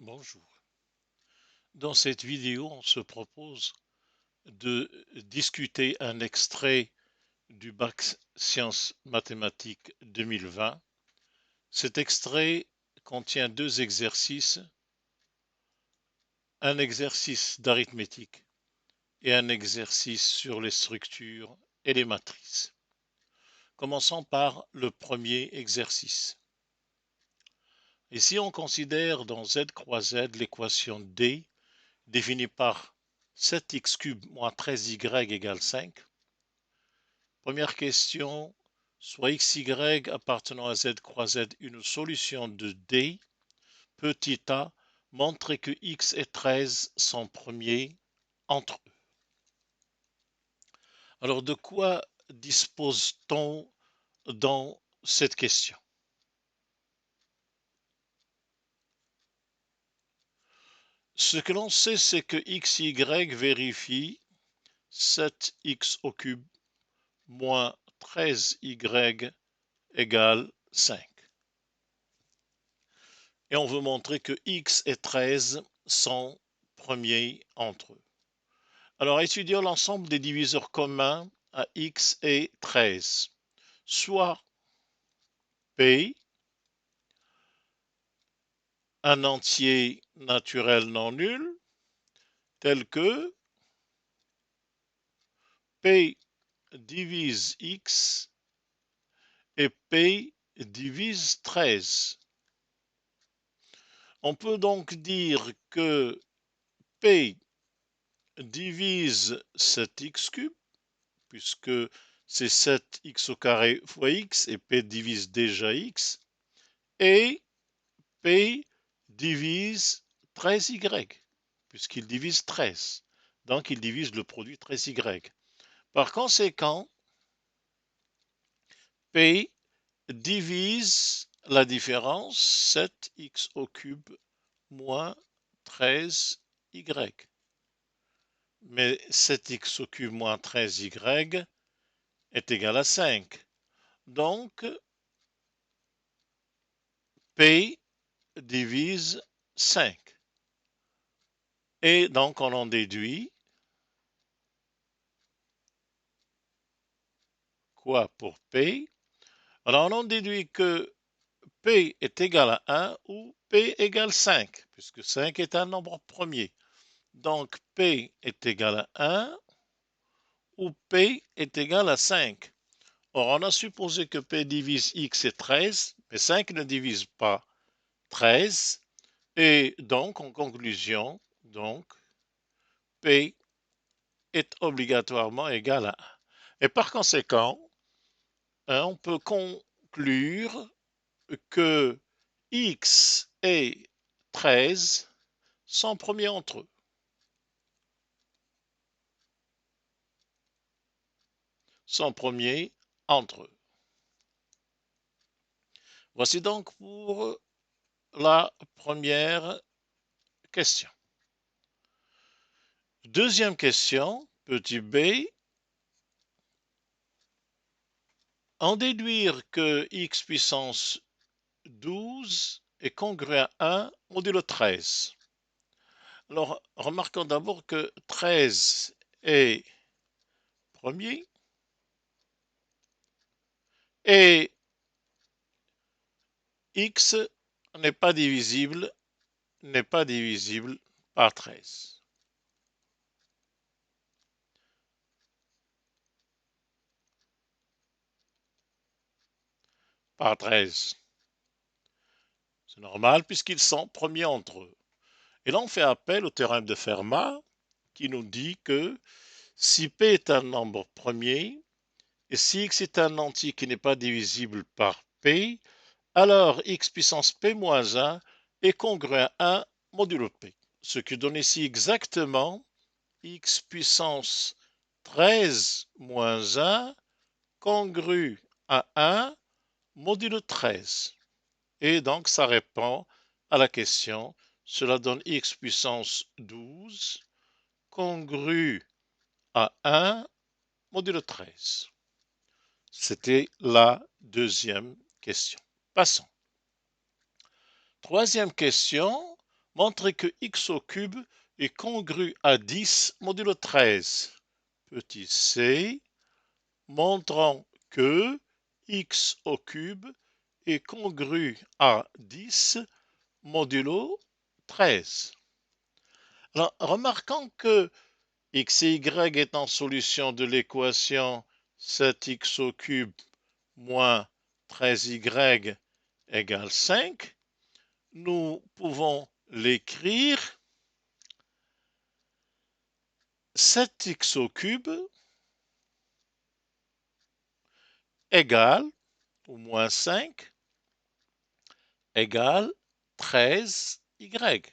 Bonjour. Dans cette vidéo, on se propose de discuter un extrait du bac Sciences mathématiques 2020. Cet extrait contient deux exercices, un exercice d'arithmétique et un exercice sur les structures et les matrices. Commençons par le premier exercice. Ici, on considère dans z croix z l'équation D définie par 7x³ moins 13y égale 5. Première question, soit xy appartenant à z croix z une solution de D, petit a, montrer que x et 13 sont premiers entre eux. Alors de quoi dispose-t-on dans cette question? Ce que l'on sait, c'est que xy vérifie 7x au cube moins 13y égale 5. Et on veut montrer que x et 13 sont premiers entre eux. Alors étudions l'ensemble des diviseurs communs à x et 13. Soit P, un entier naturel non nul, tel que P divise x et P divise 13. On peut donc dire que P divise 7x³, puisque c'est 7x au carré fois x, et P divise déjà x, et P divise 13y, puisqu'il divise 13. Donc il divise le produit 13y. Par conséquent, P divise la différence 7x au cube moins 13y. Mais 7x au cube moins 13y est égal à 5. Donc, P divise 5. Et donc, on en déduit quoi pour P? Alors, on en déduit que P est égal à 1 ou P égale 5, puisque 5 est un nombre premier. Donc, P est égal à 1 ou P est égal à 5. Or, on a supposé que P divise x et 13, mais 5 ne divise pas 13. Et donc, en conclusion, P est obligatoirement égal à 1. Et par conséquent, on peut conclure que x et 13 sont premiers entre eux. Sont premiers entre eux. Voici donc pour la première question. Deuxième question, petit b. En déduire que x puissance 12 est congruent à 1 modulo 13. Alors, remarquons d'abord que 13 est premier et x n'est pas divisible par 13. Par 13. C'est normal puisqu'ils sont premiers entre eux. Et là, on fait appel au théorème de Fermat qui nous dit que si P est un nombre premier et si x est un entier qui n'est pas divisible par P, alors x puissance P moins 1 est congruent à 1 modulo P. Ce qui donne ici exactement x puissance 13 moins 1 congru à 1 modulo 13. Et donc, ça répond à la question. Cela donne x puissance 12 congru à 1 modulo 13. C'était la deuxième question. Passons. Troisième question. Montrez que x au cube est congru à 10 modulo 13. Petit c, montrant que x au cube est congru à 10 modulo 13. Alors, remarquons que x et y est en solution de l'équation 7x au cube moins 13y égale 5, nous pouvons l'écrire 7x au cube égale, ou moins 5, égale 13y.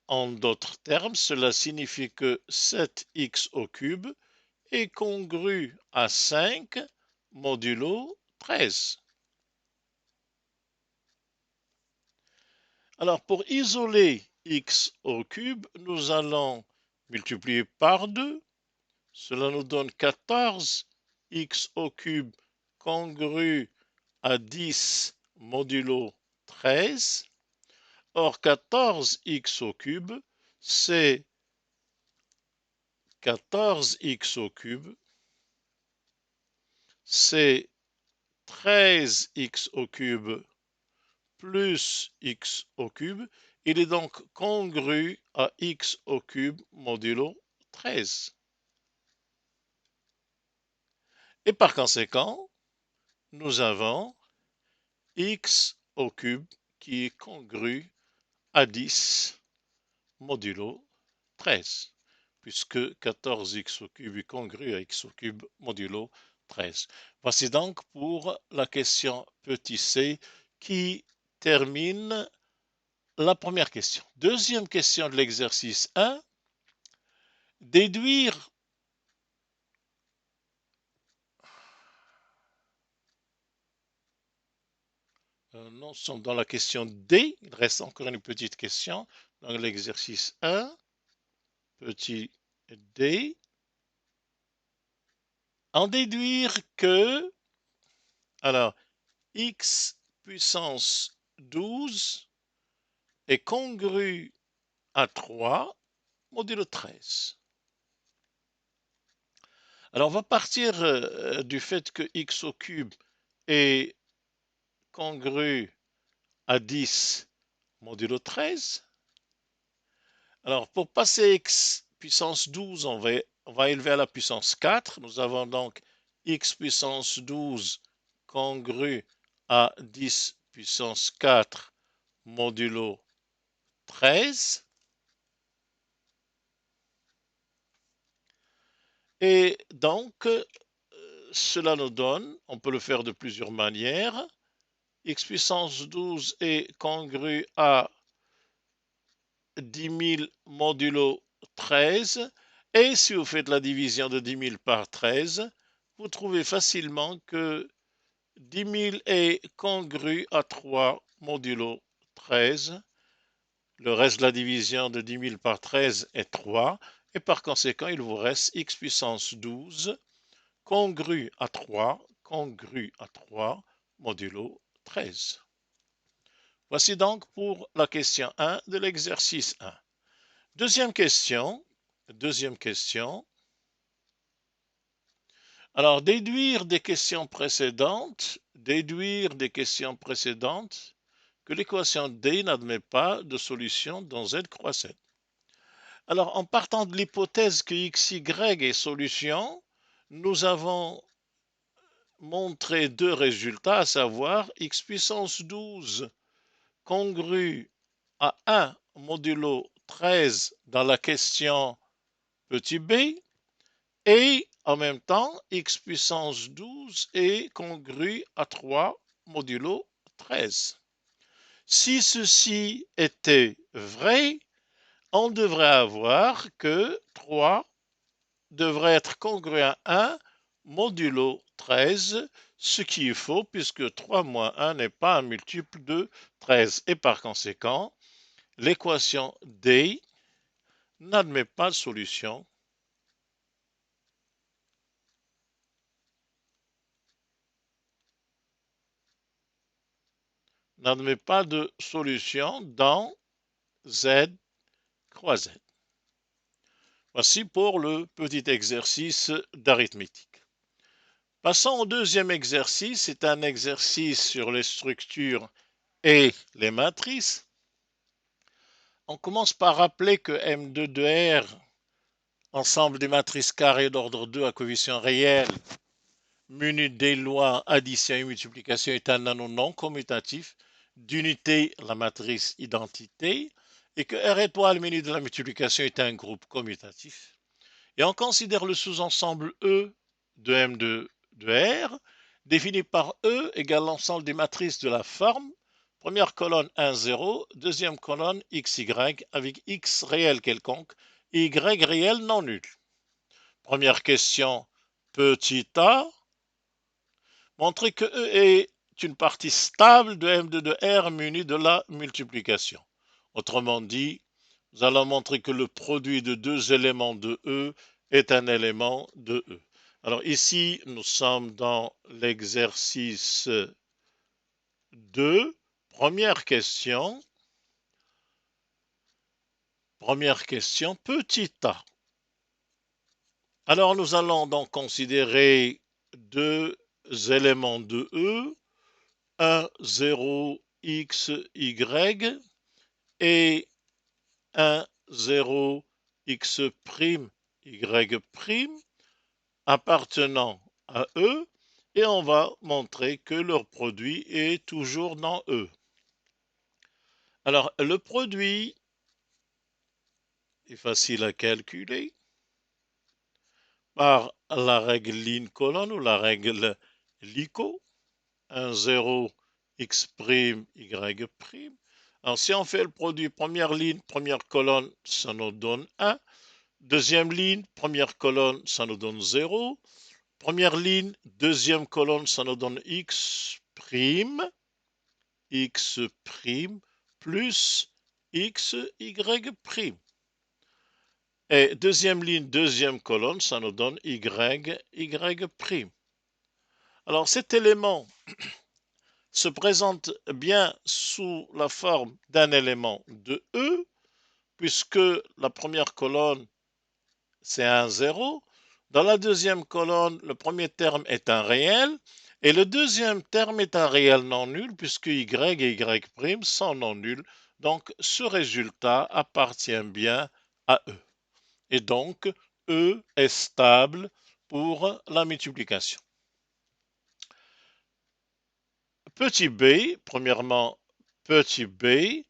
En d'autres termes, cela signifie que 7x au cube est congru à 5 modulo 13. Alors, pour isoler x au cube, nous allons multiplier par 2. Cela nous donne 14 x au cube congru à 10 modulo 13. Or, 14x au cube, c'est 14x au cube, c'est 13x au cube plus x au cube. Il est donc congru à x au cube modulo 13. Et par conséquent, nous avons x au cube qui est congru à 10 modulo 13, puisque 14x au cube est congru à x au cube modulo 13. Voici donc pour la question petit c qui termine la première question. Deuxième question de l'exercice 1. Déduire non, nous sommes dans la question D. Il reste encore une petite question dans l'exercice 1. Petit d. En déduire que, alors, x puissance 12 est congru à 3 modulo 13. Alors, on va partir du fait que x au cube est congru à 10 modulo 13. Alors, pour passer x puissance 12, on va élever à la puissance 4. Nous avons donc x puissance 12 congru à 10 puissance 4 modulo 13. Et donc, cela nous donne, on peut le faire de plusieurs manières, x puissance 12 est congru à 10 000 modulo 13. Et si vous faites la division de 10 000 par 13, vous trouvez facilement que 10 000 est congru à 3 modulo 13. Le reste de la division de 10 000 par 13 est 3. Et par conséquent, il vous reste x puissance 12 congru à 3 modulo 13. Voici donc pour la question 1 de l'exercice 1. Deuxième question. Alors, déduire des questions précédentes que l'équation D n'admet pas de solution dans Z croix 7. Alors, en partant de l'hypothèse que XY est solution, nous avons montré deux résultats, à savoir x puissance 12 congru à 1 modulo 13 dans la question petit b, et en même temps, x puissance 12 est congru à 3 modulo 13. Si ceci était vrai, on devrait avoir que 3 devrait être congru à 1 modulo 13, ce qui est faux puisque 3 moins 1 n'est pas un multiple de 13. Et par conséquent, l'équation D n'admet pas de solution. N'admet pas de solution dans Z croix Z. Voici pour le petit exercice d'arithmétique. Passons au deuxième exercice. C'est un exercice sur les structures et les matrices. On commence par rappeler que M2 de R, ensemble des matrices carrées d'ordre 2 à coefficient réel, muni des lois addition et multiplication, est un anneau non commutatif d'unité, la matrice identité, et que R étoile muni de la multiplication est un groupe commutatif. Et on considère le sous-ensemble E de M2 de R, défini par E égale l'ensemble des matrices de la forme, première colonne 1, 0, deuxième colonne XY avec X réel quelconque et Y réel non nul. Première question, petit a, montrer que E est une partie stable de M2 de R munie de la multiplication. Autrement dit, nous allons montrer que le produit de deux éléments de E est un élément de E. Alors ici, nous sommes dans l'exercice 2. Première question, petit a. Alors nous allons donc considérer deux éléments de E, 1, 0, x, y, et 1, 0, x', y', appartenant à E, et on va montrer que leur produit est toujours dans E. Alors, le produit est facile à calculer par la règle Lincoln ou la règle LICO, 1, 0, x', y'. Alors, si on fait le produit première ligne, première colonne, ça nous donne 1. Deuxième ligne, première colonne, ça nous donne 0. Première ligne, deuxième colonne, ça nous donne x', plus x, y'. Et deuxième ligne, deuxième colonne, ça nous donne y, y'. Alors cet élément se présente bien sous la forme d'un élément de E, puisque la première colonne, c'est un 0. Dans la deuxième colonne, le premier terme est un réel, et le deuxième terme est un réel non nul, puisque y et y' sont non nuls. Donc ce résultat appartient bien à E. Et donc E est stable pour la multiplication. Petit b, premièrement, petit b,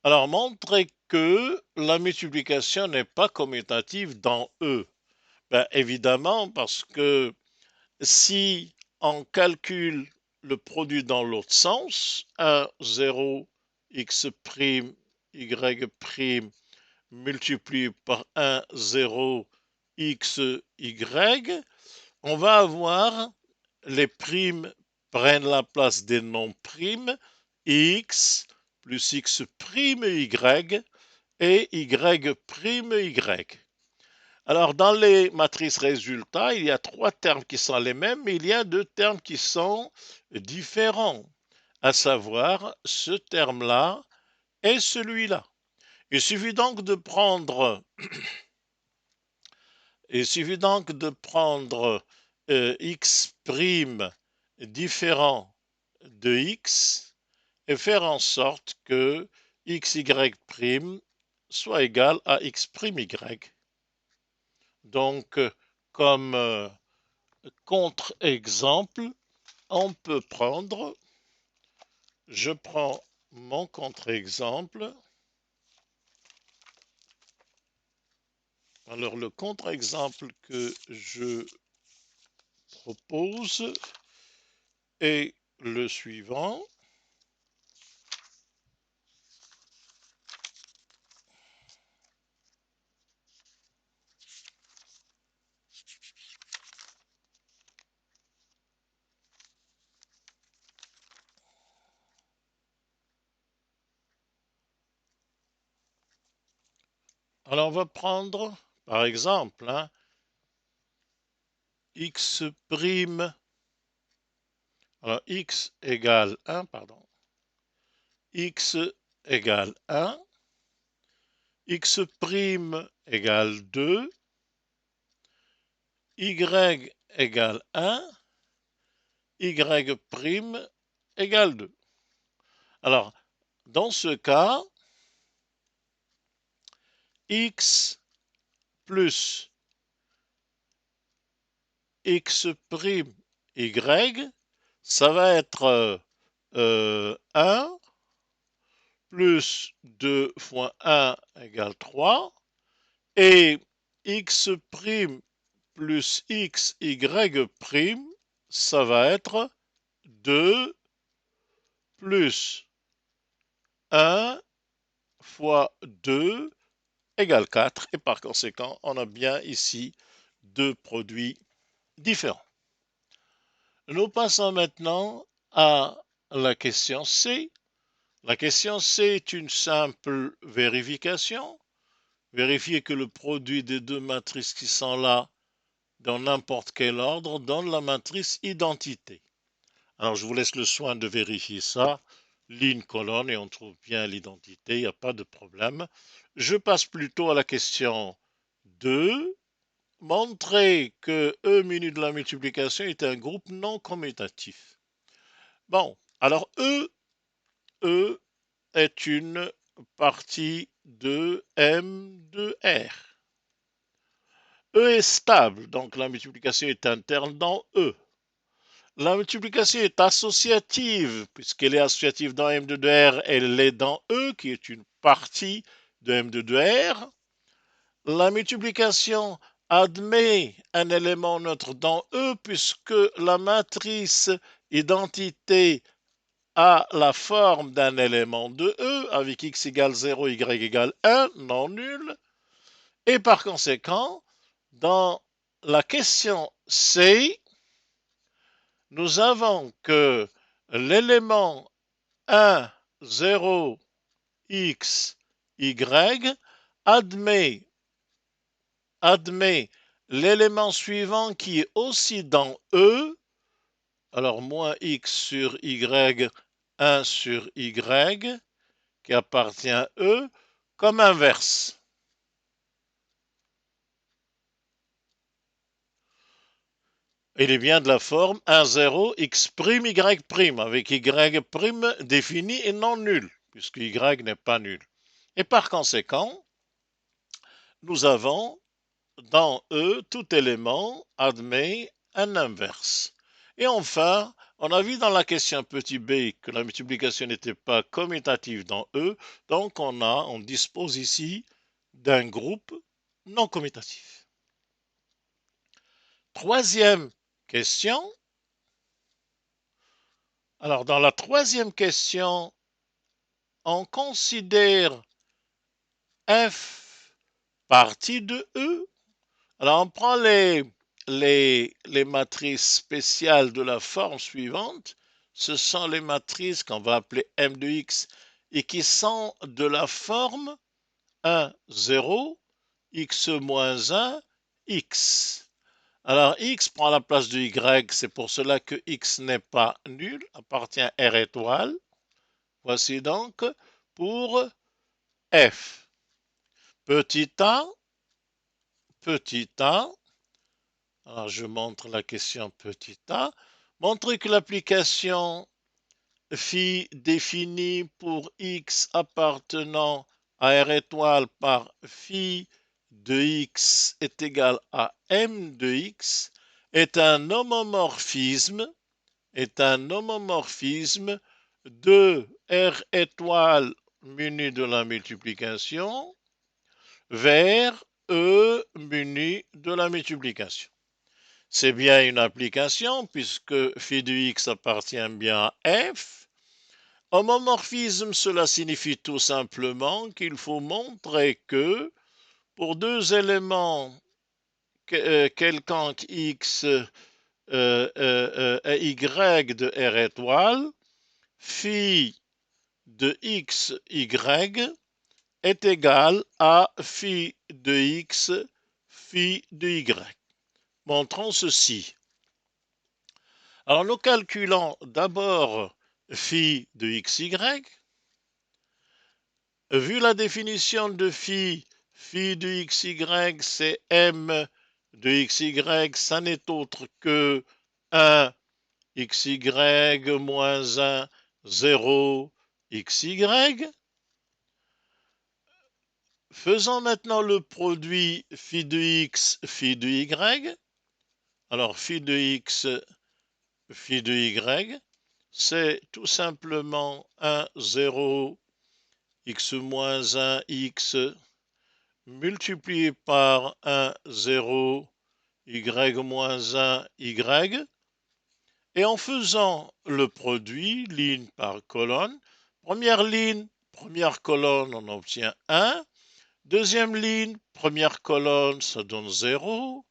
alors montrer que la multiplication n'est pas commutative dans E. Ben, évidemment, parce que si on calcule le produit dans l'autre sens, 1, 0, x', y' multiplié par 1, 0, x, y, on va avoir les primes prennent la place des non-primes, x plus x' y et y'. Alors, dans les matrices résultats, il y a trois termes qui sont les mêmes, mais il y a deux termes qui sont différents, à savoir ce terme-là et celui-là. Il suffit donc de prendre, x' différent de x et faire en sorte que x, y' soit égal à x', y. Donc, comme contre-exemple, on peut prendre, je prends mon contre-exemple. Alors, le contre-exemple que je propose est le suivant. Alors, on va prendre, par exemple, x', alors x égale 1, x égale 1, x' égale 2, y égale 1, y' égale 2. Alors, dans ce cas, x plus x', y, ça va être 1 plus 2 fois 1 égale 3, et x' plus x, y', ça va être 2 plus 1 fois 2 égale 4, et par conséquent, on a bien ici deux produits différents. Nous passons maintenant à la question C. La question C est une simple vérification. Vérifier que le produit des deux matrices qui sont là, dans n'importe quel ordre, donne la matrice identité. Alors, je vous laisse le soin de vérifier ça. Ligne, colonne, et on trouve bien l'identité, il n'y a pas de problème. Je passe plutôt à la question 2. Montrer que E menu de la multiplication est un groupe non commutatif. Bon, alors E est une partie de M de R. E est stable, donc la multiplication est interne dans E. La multiplication est associative, puisqu'elle est associative dans M de R, elle est dans E, qui est une partie de M de R. La multiplication admet un élément neutre dans E, puisque la matrice identité a la forme d'un élément de E, avec x égale 0, y égale 1, non nul. Et par conséquent, dans la question C, nous avons que l'élément 1, 0, x, y admet l'élément suivant qui est aussi dans E, alors moins x sur y, 1 sur y, qui appartient à E, comme inverse. Il est bien de la forme 1, 0, x', y', avec y' défini et non nul, puisque y n'est pas nul. Et par conséquent, nous avons dans E, tout élément admet un inverse. Et enfin, on a vu dans la question petit b que la multiplication n'était pas commutative dans E, donc on dispose ici d'un groupe non commutatif. Troisième question. Alors, dans la troisième question, on considère f partie de E. Alors, on prend les matrices spéciales de la forme suivante. Ce sont les matrices qu'on va appeler M de X et qui sont de la forme 1, 0, X moins 1, X. Alors, X prend la place de Y, c'est pour cela que X n'est pas nul, appartient à R étoile. Voici donc pour F. Petit a, alors je montre la question petit a, montrer que l'application phi définie pour x appartenant à R étoile par phi de x est égal à m de x est un homomorphisme de R étoile muni de la multiplication vers E muni de la multiplication. C'est bien une application puisque phi de x appartient bien à f. Homomorphisme, cela signifie tout simplement qu'il faut montrer que pour deux éléments quelconques x et y de R étoile, phi de x, y est égal à phi de x, phi de y. Montrons ceci. Alors nous calculons d'abord phi de xy. Vu la définition de phi, phi de xy, c'est m de xy, ça n'est autre que 1 xy moins 1, 0 xy. Faisons maintenant le produit phi de x, phi de y. Alors, phi de x, phi de y, c'est tout simplement 1, 0, x moins 1, x, multiplié par 1, 0, y moins 1, y. Et en faisant le produit, ligne par colonne, première ligne, première colonne, on obtient 1. Deuxième ligne, première colonne, ça donne 0.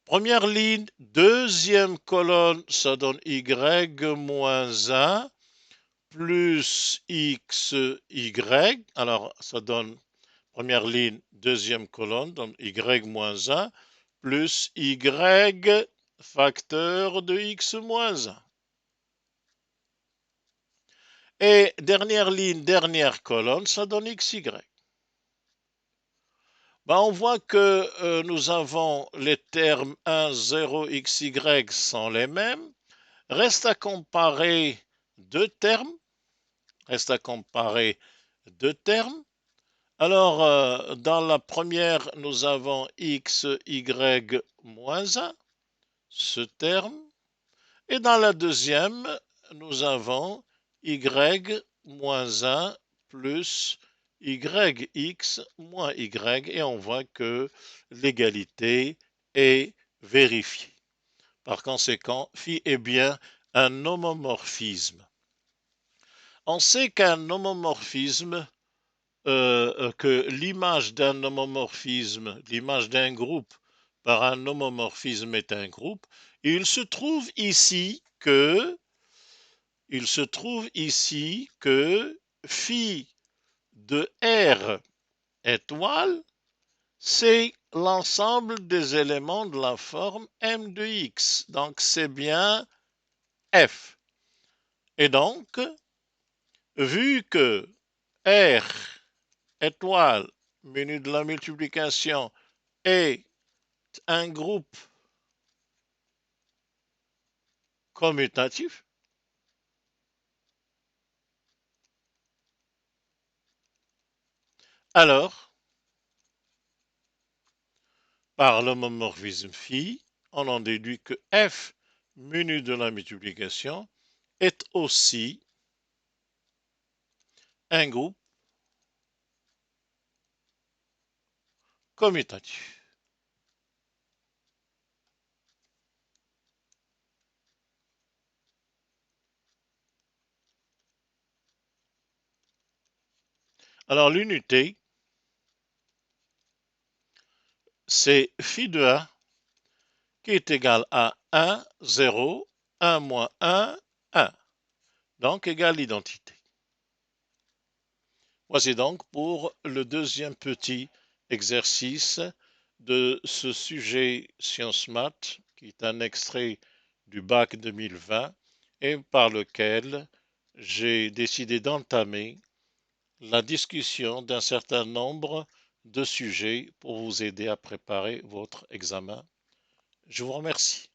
Première ligne, deuxième colonne, ça donne y moins 1 plus x, y. Alors, ça donne première ligne, deuxième colonne, donne y moins 1 plus y facteur de x moins 1. Et dernière ligne, dernière colonne, ça donne xy. On voit que nous avons les termes 1, 0, xy sont les mêmes. Reste à comparer deux termes. Reste à comparer deux termes. Alors, dans la première, nous avons x, y moins 1, ce terme. Et dans la deuxième, nous avons y moins 1 plus yx moins y. Et on voit que l'égalité est vérifiée. Par conséquent, phi est bien un homomorphisme. On sait qu'un homomorphisme, que l'image d'un homomorphisme, l'image d'un groupe par un homomorphisme est un groupe, et il se trouve ici que phi de R étoile, c'est l'ensemble des éléments de la forme M de X. Donc, c'est bien F. Et donc, vu que R étoile, menu de la multiplication, est un groupe commutatif, alors, par l'homomorphisme phi, on en déduit que F, menu de la multiplication, est aussi un groupe commutatif. Alors l'unité, c'est phi de 1 qui est égal à 1, 0, 1 moins 1, 1. Donc égale l'identité. Voici donc pour le deuxième petit exercice de ce sujet Sciences Maths, qui est un extrait du bac 2020 et par lequel j'ai décidé d'entamer la discussion d'un certain nombre de sujets pour vous aider à préparer votre examen. Je vous remercie.